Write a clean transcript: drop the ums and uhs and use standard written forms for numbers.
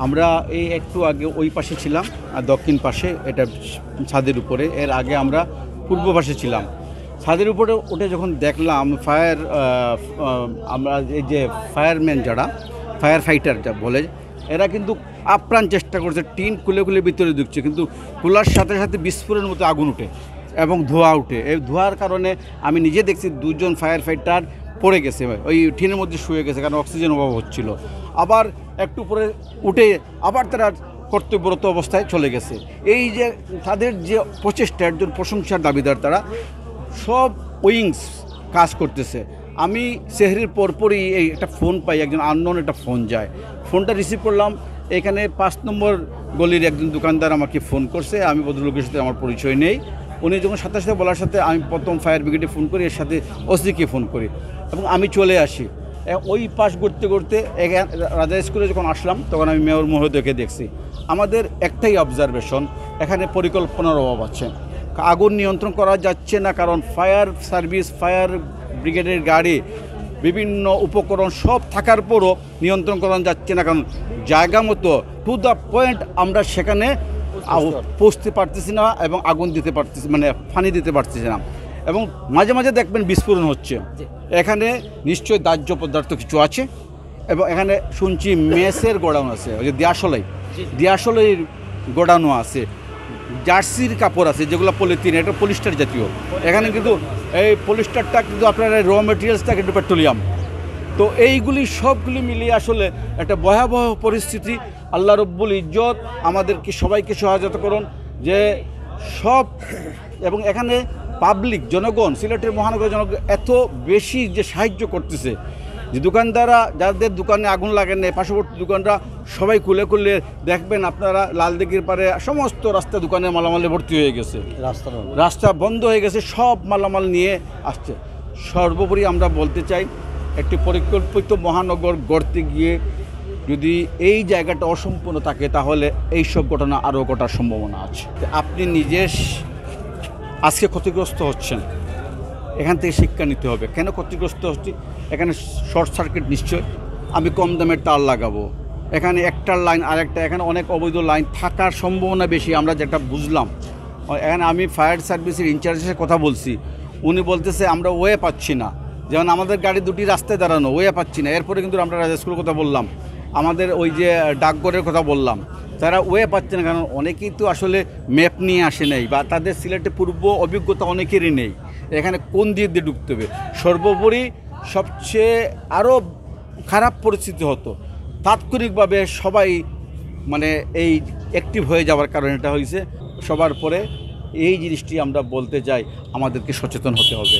আমরা এই একটু আগে ওই পাশে ছিলাম আর দক্ষিণ পাশে, এটা ছাদের উপরে। এর আগে আমরা পূর্ব পাশে ছিলাম। ছাদের উপরে উঠে যখন দেখলাম আমরা এই যে ফায়ারম্যান যারা, ফায়ার ফাইটার যা বলে, এরা কিন্তু আপ্রাণ চেষ্টা করছে, টিন খুলে খুলে ভিতরে ঢুকছে, কিন্তু খোলার সাথে সাথে বিস্ফোরণের মতো আগুন উঠে এবং ধোঁয়া উঠে। এই ধোঁয়ার কারণে আমি নিজে দেখছি দুজন ফায়ার ফাইটার পড়ে গেছে, ওই টিনের মধ্যে শুয়ে গেছে, কারণ অক্সিজেন অভাব হচ্ছিল। আবার একটু পরে উঠে আবার তারা কর্তব্যরত অবস্থায় চলে গেছে। এই যে তাদের যে প্রচেষ্টা, একজন প্রশংসার দাবিদার, তারা সব উইংস কাজ করতেছে। আমি সেহরির পরপরই এই একটা ফোন পাই, একজন আননোন একটা ফোন যায়। ফোনটা রিসিভ করলাম, এখানে 5 নম্বর গলির একজন দোকানদার আমাকে ফোন করছে। আমি ভদ্রলোকের সাথে আমার পরিচয় নেই। উনি যখন সাথে সাথে বলার সাথে আমি প্রথম ফায়ার ব্রিগেডে ফোন করি, এর সাথে ওসিকে ফোন করি এবং আমি চলে আসি। ওই পাশ ঘুরতে ঘুরতে রাজা স্কুলে যখন আসলাম, তখন আমি মেয়র মহোদয়কে দেখছি। আমাদের একটাই অবজারভেশন, এখানে পরিকল্পনার অভাব আছে। আগুন নিয়ন্ত্রণ করা যাচ্ছে না, কারণ ফায়ার সার্ভিস, ফায়ার ব্রিগেডের গাড়ি, বিভিন্ন উপকরণ সব থাকার পরও নিয়ন্ত্রণ করা যাচ্ছে না, কারণ জায়গা মতো টু দ্য পয়েন্ট আমরা সেখানে পৌঁছতে পারতেছি না এবং আগুন দিতে পারতেছি, মানে পানি দিতে পারতেছি না। এবং মাঝে মাঝে দেখবেন বিস্ফোরণ হচ্ছে। এখানে নিশ্চয়ই দাহ্য পদার্থ কিছু আছে এবং এখানে শুনছি মেসের গোডাউন আছে, ওই যে দিয়াশলের গোডাউনও আছে, জার্সির কাপড় আছে যেগুলো পলিথিন, এটা পলিস্টার জাতীয়। এখানে কিন্তু এই পলিস্টারটা কিন্তু আপনার র মেটেরিয়ালসটা কিন্তু পেট্রোলিয়াম। তো এইগুলি সবগুলি মিলিয়ে আসলে একটা ভয়াবহ পরিস্থিতি। আল্লাহ রব্বুল ইজ্জত আমাদেরকে সবাইকে সহায়তা করুন যে সব, এবং এখানে পাবলিক জনগণ, সিলেটের মহানগর জনগণ এত বেশি যে সাহায্য করতেছে, যে দোকানদাররা যাদের দোকানে আগুন লাগেন না, পার্শ্ববর্তী দোকানরা সবাই খুলে খুলে দেখবেন আপনারা, লালদিঘির পারে সমস্ত রাস্তা দোকানে মালামালে ভর্তি হয়ে গেছে, রাস্তা বন্ধ হয়ে গেছে, সব মালামাল নিয়ে আসছে। সর্বোপরি আমরা বলতে চাই, একটি পরিকল্পিত মহানগর গড়তে গিয়ে যদি এই জায়গাটা অসম্পূর্ণ থাকে, তাহলে এইসব ঘটনা আরও ঘটার সম্ভাবনা আছে। আপনি নিজে আজকে ক্ষতিগ্রস্ত হচ্ছেন, এখান থেকে শিক্ষা নিতে হবে। কেন ক্ষতিগ্রস্ত হচ্ছি? এখানে শর্ট সার্কিট নিশ্চয়, আমি কম দামের তার লাগাবো, এখানে একটার লাইন আরেকটা, এখানে অনেক অবৈধ লাইন থাকার সম্ভাবনা বেশি, আমরা যেটা বুঝলাম। এখানে আমি ফায়ার সার্ভিসের ইনচার্জের সাথে কথা বলছি, উনি বলতেছে আমরা ওয়ে পাচ্ছি না, যেমন আমাদের গাড়ি দুটি রাস্তায় দাঁড়ানো, ওয়ে পাচ্ছি না। এরপরে কিন্তু আমরা রাজা স্কুলের কথা বললাম, আমাদের ওই যে ডাকঘরের কথা বললাম, তারা ওয়ে পাচ্ছে না, কারণ অনেকেই তো আসলে ম্যাপ নিয়ে আসে নাই, বা তাদের সিলেটে পূর্ব অভিজ্ঞতা অনেকেরই নেই, এখানে কোন দিয়ে দিয়ে ঢুকতে হবে। সর্বোপরি সবচেয়ে আরও খারাপ পরিস্থিতি হতো, তাৎক্ষণিকভাবে সবাই মানে এই অ্যাক্টিভ হয়ে যাওয়ার কারণে এটা হয়েছে। সবার পরে এই জিনিসটি আমরা বলতে চাই, আমাদেরকে সচেতন হতে হবে।